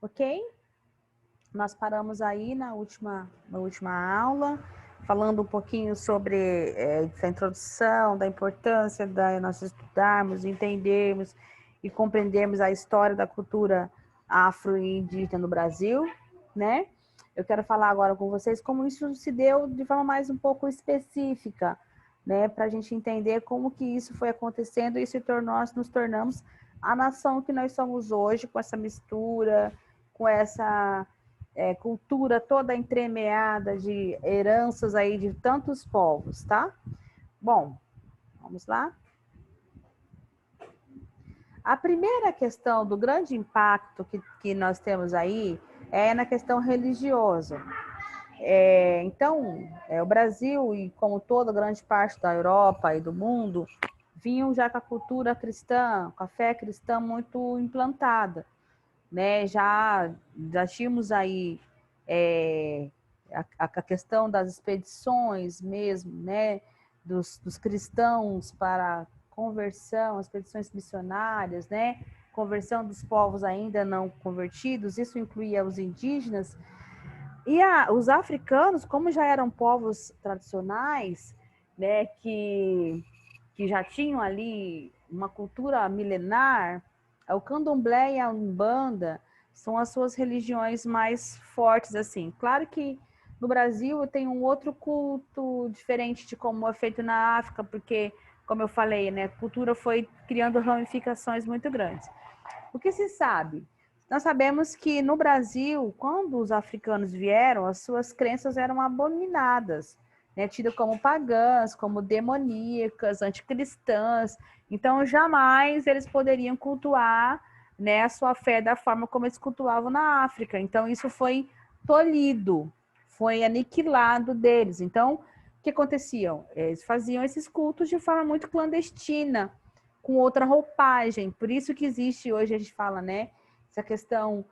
ok? Nós paramos aí na última aula, falando um pouquinho sobre essa introdução, da importância de nós estudarmos, entendermos e compreendermos a história da cultura afro e indígena no Brasil, né? Eu quero falar agora com vocês como isso se deu de forma mais um pouco específica, né? Para a gente entender como que isso foi acontecendo e nós nos tornamos a nação que nós somos hoje, com essa mistura, com essa cultura toda entremeada de heranças aí de tantos povos, tá? Bom, vamos lá. A primeira questão do grande impacto que nós temos aí é na questão religiosa. Então, o Brasil, e como toda grande parte da Europa e do mundo, vinham já com a cultura cristã, com a fé cristã muito implantada, né? Já tínhamos aí a questão das expedições mesmo, né? Dos cristãos para conversão, expedições missionárias, né? Conversão dos povos ainda não convertidos, isso incluía os indígenas. E os africanos, como já eram povos tradicionais, né, que já tinham ali uma cultura milenar, o candomblé e a umbanda são as suas religiões mais fortes, assim. Claro que no Brasil tem um outro culto diferente de como é feito na África, porque, como eu falei, né, a cultura foi criando ramificações muito grandes. O que se sabe? Nós sabemos que no Brasil, quando os africanos vieram, as suas crenças eram abominadas, né? Tidas como pagãs, como demoníacas, anticristãs. Então, jamais eles poderiam cultuar, né, a sua fé da forma como eles cultuavam na África. Então, isso foi tolhido, foi aniquilado deles. Então, o que aconteciam? Eles faziam esses cultos de forma muito clandestina, com outra roupagem. Por isso que existe hoje, a gente fala, né, essa questão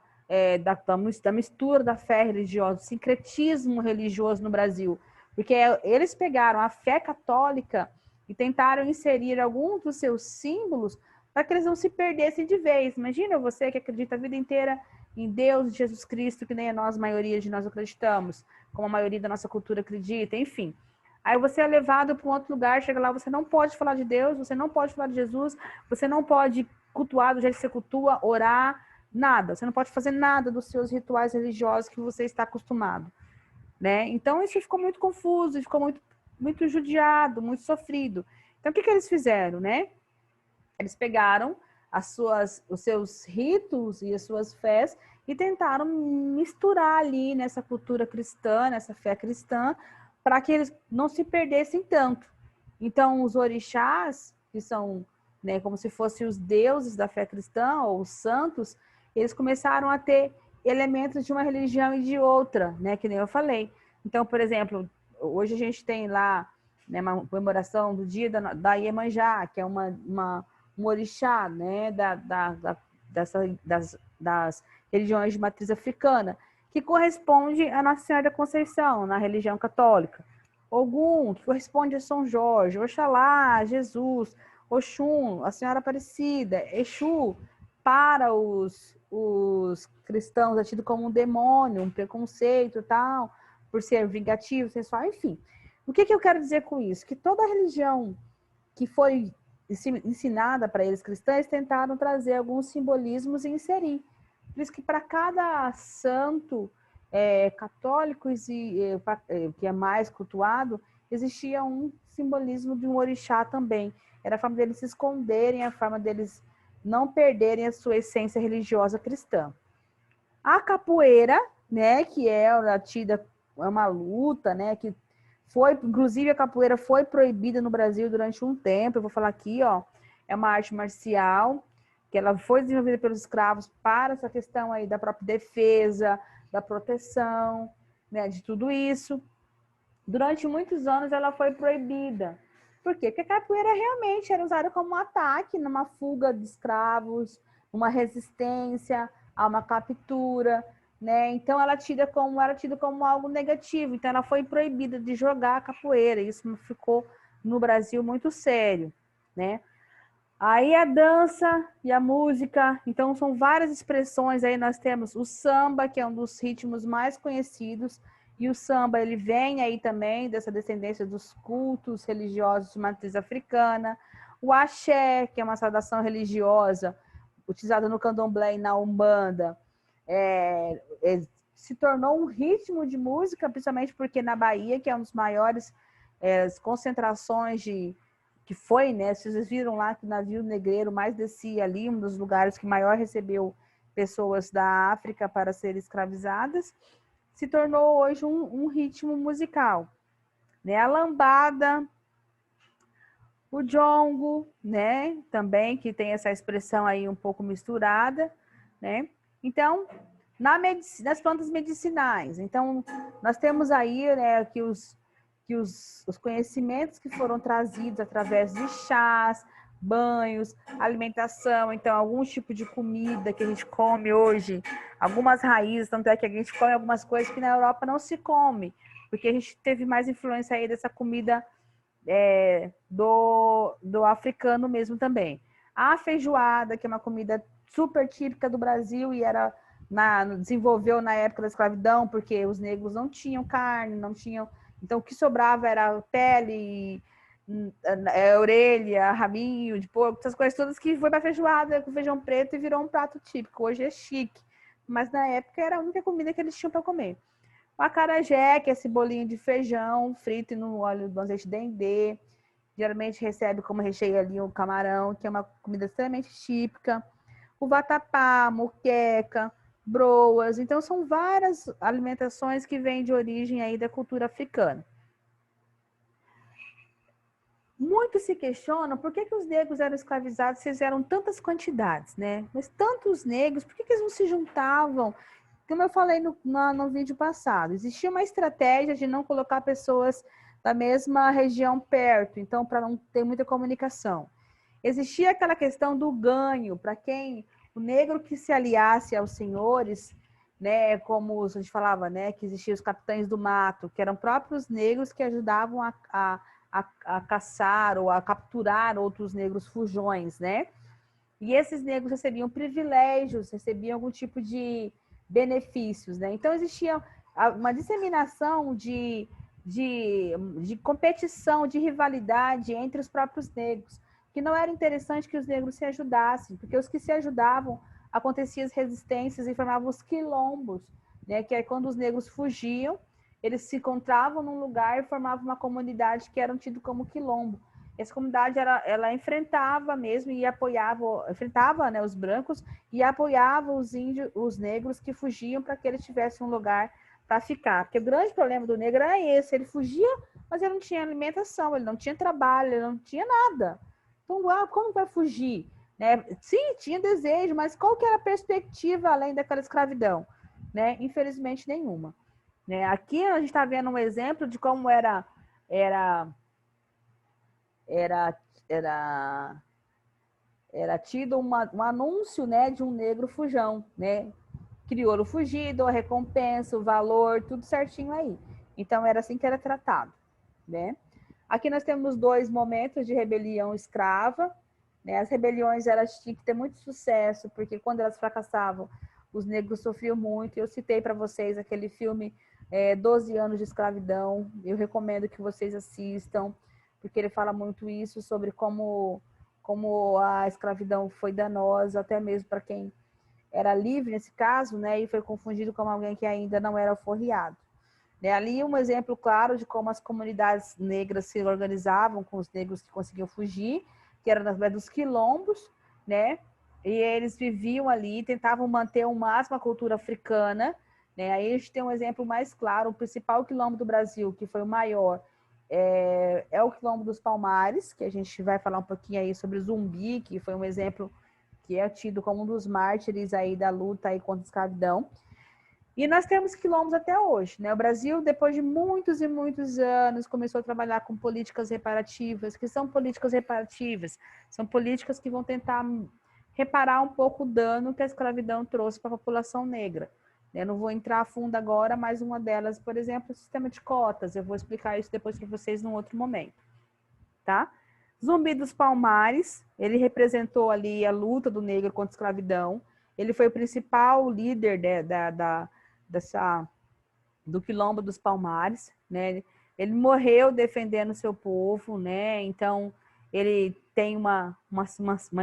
da mistura da fé religiosa, do sincretismo religioso no Brasil. Porque eles pegaram a fé católica e tentaram inserir alguns dos seus símbolos para que eles não se perdessem de vez. Imagina você que acredita a vida inteira em Deus, Jesus Cristo, que nem a maioria de nós acreditamos, como a maioria da nossa cultura acredita, enfim. Aí você é levado para um outro lugar, chega lá, você não pode falar de Deus, você não pode falar de Jesus, você não pode cultuar do jeito que você cultua, orar, nada. Você não pode fazer nada dos seus rituais religiosos que você está acostumado, né? Então isso ficou muito confuso, ficou muito judiado, muito sofrido. Então o que eles fizeram, né? Eles pegaram os seus ritos e as suas fés e tentaram misturar ali nessa cultura cristã, nessa fé cristã, para que eles não se perdessem tanto. Então, os orixás, que são, né, como se fossem os deuses da fé cristã, ou os santos, eles começaram a ter elementos de uma religião e de outra, né, que nem eu falei. Então, por exemplo, hoje a gente tem lá, né, uma comemoração do dia da Iemanjá, que é um orixá, né, das religiões de matriz africana, que corresponde a Nossa Senhora da Conceição, na religião católica. Ogum, que corresponde a São Jorge. Oxalá, Jesus. Oxum, a Senhora Aparecida. Exu, para os cristãos, é tido como um demônio, um preconceito e tal, por ser vingativo, sensual, enfim. O que eu quero dizer com isso? Que toda religião que foi ensinada para eles cristãs tentaram trazer alguns simbolismos e inserir. Por isso que para cada santo católicos que é mais cultuado, existia um simbolismo de um orixá também. Era a forma deles se esconderem, a forma deles não perderem a sua essência religiosa cristã. A capoeira, né, que é tida é uma luta, né, que foi, inclusive a capoeira foi proibida no Brasil durante um tempo. Eu vou falar aqui, ó, é uma arte marcial que ela foi desenvolvida pelos escravos para essa questão aí da própria defesa, da proteção, né, de tudo isso. Durante muitos anos ela foi proibida. Por quê? Porque a capoeira realmente era usada como um ataque, numa fuga de escravos, uma resistência a uma captura, né? Então ela era tida como algo negativo. Então ela foi proibida de jogar a capoeira. Isso ficou no Brasil muito sério, né? Aí a dança e a música, então são várias expressões. Aí nós temos o samba, que é um dos ritmos mais conhecidos, e o samba ele vem aí também dessa descendência dos cultos religiosos de matriz africana. O axé, que é uma saudação religiosa utilizada no candomblé e na umbanda, se tornou um ritmo de música, principalmente porque na Bahia, que é um dos maiores concentrações de que foi, né? Vocês viram lá que o navio negreiro mais descia ali, um dos lugares que maior recebeu pessoas da África para serem escravizadas, se tornou hoje um ritmo musical, né? A lambada, o jongo, né? Também que tem essa expressão aí um pouco misturada, né? Então, nas plantas medicinais, então nós temos aí, né, que os conhecimentos que foram trazidos através de chás, banhos, alimentação, então algum tipo de comida que a gente come hoje, algumas raízes, tanto é que a gente come algumas coisas que na Europa não se come, porque a gente teve mais influência aí dessa comida do africano mesmo também. A feijoada, que é uma comida super típica do Brasil e desenvolveu na época da escravidão, porque os negros não tinham carne, não tinham. Então, o que sobrava era pele, orelha, rabinho de porco, essas coisas todas que foi para feijoada com feijão preto e virou um prato típico. Hoje é chique, mas na época era a única comida que eles tinham para comer. O acarajé, que é esse bolinho de feijão frito no óleo do azeite dendê. Geralmente recebe como recheio ali o camarão, que é uma comida extremamente típica. O vatapá, moqueca, broas. Então, são várias alimentações que vêm de origem aí da cultura africana. Muitos se questionam por que os negros eram escravizados se eles eram tantas quantidades, né? Mas tantos negros, por que eles não se juntavam? Como eu falei no vídeo passado, existia uma estratégia de não colocar pessoas da mesma região perto, então, para não ter muita comunicação. Existia aquela questão do ganho, para quem o negro que se aliasse aos senhores, né, como a gente falava, né, que existiam os capitães do mato, que eram próprios negros que ajudavam a caçar ou a capturar outros negros fujões, né? E esses negros recebiam privilégios, recebiam algum tipo de benefícios, né? Então existia uma disseminação de competição, de rivalidade entre os próprios negros, que não era interessante que os negros se ajudassem, porque os que se ajudavam aconteciam as resistências e formavam os quilombos, né? Que é quando os negros fugiam, eles se encontravam num lugar e formavam uma comunidade que eram tidos como quilombo. Essa comunidade ela enfrentava mesmo e enfrentava, né, os brancos e apoiava os índios, os negros que fugiam para que eles tivessem um lugar para ficar. Porque o grande problema do negro era esse, ele fugia, mas ele não tinha alimentação, ele não tinha trabalho, ele não tinha nada. Então, como vai fugir? Né? Sim, tinha desejo, mas qual que era a perspectiva além daquela escravidão? Né? Infelizmente, nenhuma. Né? Aqui a gente está vendo um exemplo de como era era, era, era tido um anúncio, né, de um negro fujão, né? Crioulo fugido, a recompensa, o valor, tudo certinho aí. Então era assim que era tratado, né? Aqui nós temos dois momentos de rebelião escrava, né? As rebeliões elas tinham que ter muito sucesso, porque quando elas fracassavam, os negros sofriam muito. Eu citei para vocês aquele filme 12 anos de escravidão. Eu recomendo que vocês assistam, porque ele fala muito isso sobre como a escravidão foi danosa, até mesmo para quem era livre nesse caso, né? E foi confundido com alguém que ainda não era alforriado. Né? Ali um exemplo claro de como as comunidades negras se organizavam com os negros que conseguiam fugir, que eram através dos quilombos, né? E eles viviam ali, tentavam manter o máximo a cultura africana, né? Aí a gente tem um exemplo mais claro, o principal quilombo do Brasil, que foi o maior, é o quilombo dos Palmares, que a gente vai falar um pouquinho aí sobre o Zumbi, que foi um exemplo que é tido como um dos mártires aí da luta aí contra a escravidão. E nós temos quilombos até hoje, né? O Brasil, depois de muitos e muitos anos, começou a trabalhar com políticas reparativas. Que são políticas reparativas? São políticas que vão tentar reparar um pouco o dano que a escravidão trouxe para a população negra. Eu não vou entrar a fundo agora, mas uma delas, por exemplo, é o sistema de cotas. Eu vou explicar isso depois para vocês num outro momento, tá? Zumbi dos Palmares, ele representou ali a luta do negro contra a escravidão. Ele foi o principal líder do Quilombo dos Palmares, né? Ele morreu defendendo o seu povo, né? Então, ele tem uma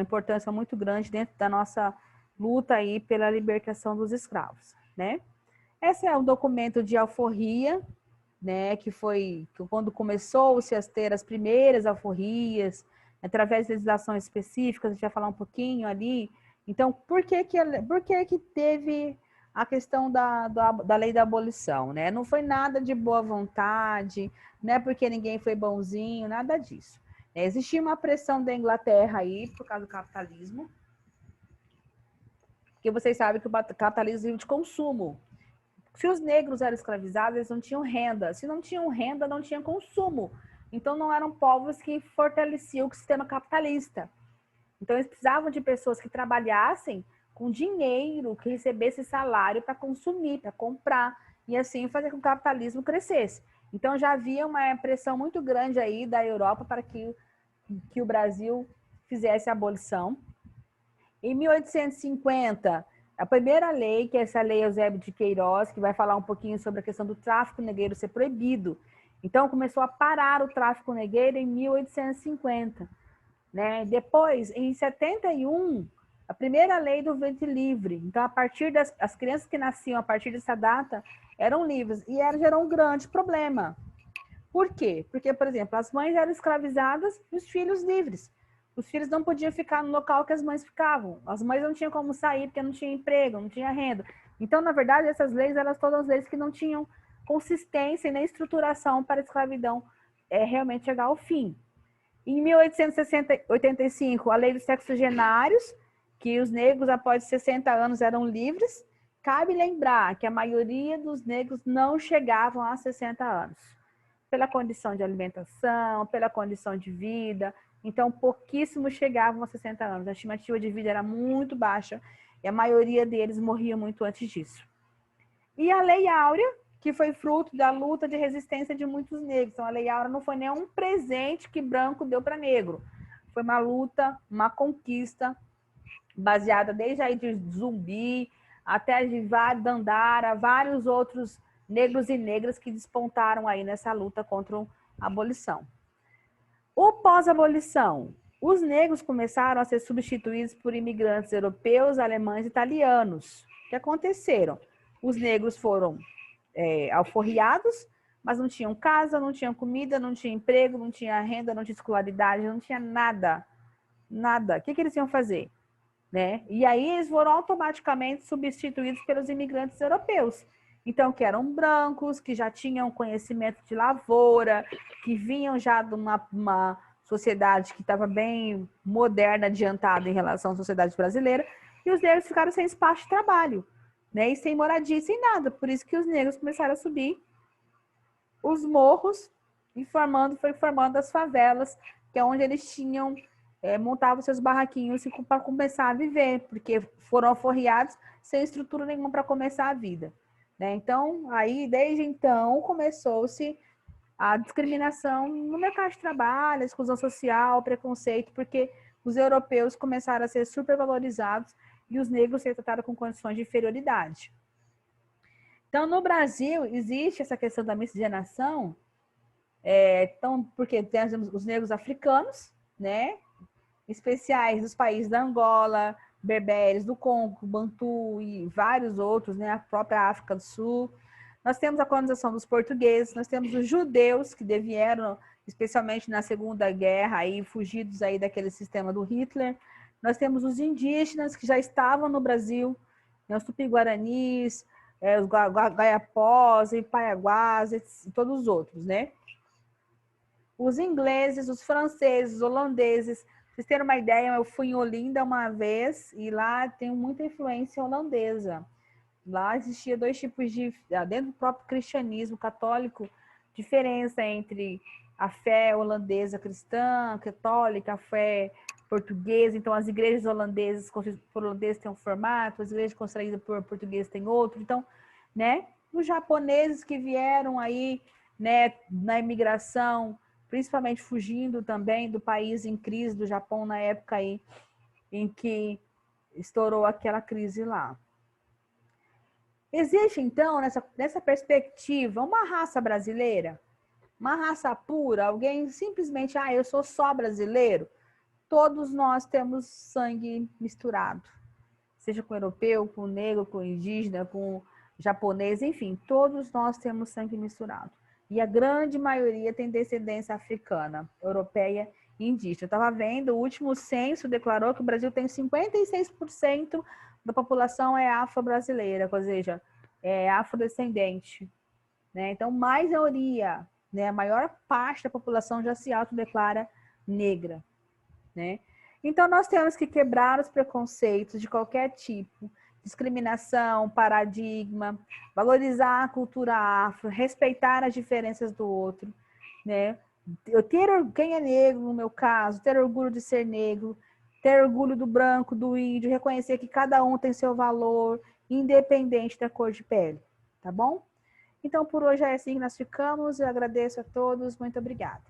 importância muito grande dentro da nossa luta aí pela libertação dos escravos, né? Esse é um documento de alforria, né, que foi quando começou-se a ter as primeiras alforrias, através de legislações específicas, a gente vai falar um pouquinho ali. Então, por que teve a questão da lei da abolição, né? Não foi nada de boa vontade, não é porque ninguém foi bonzinho, nada disso. Existia uma pressão da Inglaterra aí, por causa do capitalismo, porque vocês sabem que o capitalismo vive de consumo. Se os negros eram escravizados, eles não tinham renda. Se não tinham renda, não tinha consumo. Então, não eram povos que fortaleciam o sistema capitalista. Então, eles precisavam de pessoas que trabalhassem com dinheiro, que recebessem salário para consumir, para comprar, e assim fazer com que o capitalismo crescesse. Então, já havia uma pressão muito grande aí da Europa para que o Brasil fizesse a abolição. Em 1850, a primeira lei, que é essa lei Eusébio de Queiroz, que vai falar um pouquinho sobre a questão do tráfico negreiro ser proibido. Então, começou a parar o tráfico negreiro em 1850. Né? Depois, em 71, a primeira lei do ventre livre. Então, a partir as crianças que nasciam a partir dessa data eram livres. E gerou um grande problema. Por quê? Porque, por exemplo, as mães eram escravizadas e os filhos livres. Os filhos não podiam ficar no local que as mães ficavam. As mães não tinham como sair porque não tinha emprego, não tinha renda. Então, na verdade, essas leis eram todas leis que não tinham consistência e nem estruturação para a escravidão realmente chegar ao fim. Em 1885, a lei dos sexagenários, que os negros após 60 anos eram livres. Cabe lembrar que a maioria dos negros não chegavam a 60 anos pela condição de alimentação, pela condição de vida. Então, pouquíssimos chegavam a 60 anos. A estimativa de vida era muito baixa e a maioria deles morria muito antes disso. E a Lei Áurea, que foi fruto da luta de resistência de muitos negros. Então, a Lei Áurea não foi nenhum presente que branco deu para negro. Foi uma luta, uma conquista, baseada desde aí de Zumbi até de Dandara, vários outros negros e negras que despontaram aí nessa luta contra a abolição. O pós-abolição, os negros começaram a ser substituídos por imigrantes europeus, alemães e italianos. O que aconteceram? Os negros foram alforriados, mas não tinham casa, não tinham comida, não tinha emprego, não tinha renda, não tinha escolaridade, não tinha nada. Nada. O que eles iam fazer? Né? E aí eles foram automaticamente substituídos pelos imigrantes europeus. Então, que eram brancos, que já tinham conhecimento de lavoura, que vinham já de uma sociedade que estava bem moderna, adiantada em relação à sociedade brasileira, e os negros ficaram sem espaço de trabalho, né? E sem moradia, sem nada. Por isso que os negros começaram a subir os morros e foi formando as favelas, que é onde eles tinham montavam seus barraquinhos para começar a viver, porque foram alforriados sem estrutura nenhuma para começar a vida. Né? Então, aí, desde então, começou-se a discriminação no mercado de trabalho, a exclusão social, o preconceito, porque os europeus começaram a ser supervalorizados e os negros ser tratados com condições de inferioridade. Então, no Brasil, existe essa questão da miscigenação, porque temos os negros africanos, né? Especiais dos países da Angola, berberes do Congo, Bantu e vários outros, né? A própria África do Sul. Nós temos a colonização dos portugueses, nós temos os judeus que vieram, especialmente na Segunda Guerra, aí, fugidos aí daquele sistema do Hitler. Nós temos os indígenas que já estavam no Brasil, né? Os tupi-guaranis, os gaiapós, paiaguás e todos os outros, né? Os ingleses, os franceses, os holandeses. Pra vocês terem uma ideia, eu fui em Olinda uma vez e lá tem muita influência holandesa. Lá existia dois tipos dentro do próprio cristianismo católico, diferença entre a fé holandesa cristã, católica, a fé portuguesa. Então, as igrejas holandesas, por holandeses têm um formato, as igrejas construídas por portugueses têm outro. Então, né, os japoneses que vieram aí, né, na imigração, principalmente fugindo também do país em crise, do Japão, na época aí em que estourou aquela crise lá. Existe, então, nessa perspectiva, uma raça brasileira, uma raça pura, alguém simplesmente, eu sou só brasileiro? Todos nós temos sangue misturado, seja com europeu, com negro, com indígena, com japonês, enfim, todos nós temos sangue misturado. E a grande maioria tem descendência africana, europeia e indígena. Eu estava vendo, o último censo declarou que o Brasil tem 56% da população é afro-brasileira, ou seja, é afrodescendente. Né? Então, maioria, né, a maior parte da população já se autodeclara negra. Né? Então, nós temos que quebrar os preconceitos de qualquer tipo, discriminação, paradigma, valorizar a cultura afro, respeitar as diferenças do outro, né? Quem é negro, no meu caso, ter orgulho de ser negro, ter orgulho do branco, do índio, reconhecer que cada um tem seu valor, independente da cor de pele, tá bom? Então, por hoje é assim que nós ficamos. Eu agradeço a todos. Muito obrigada.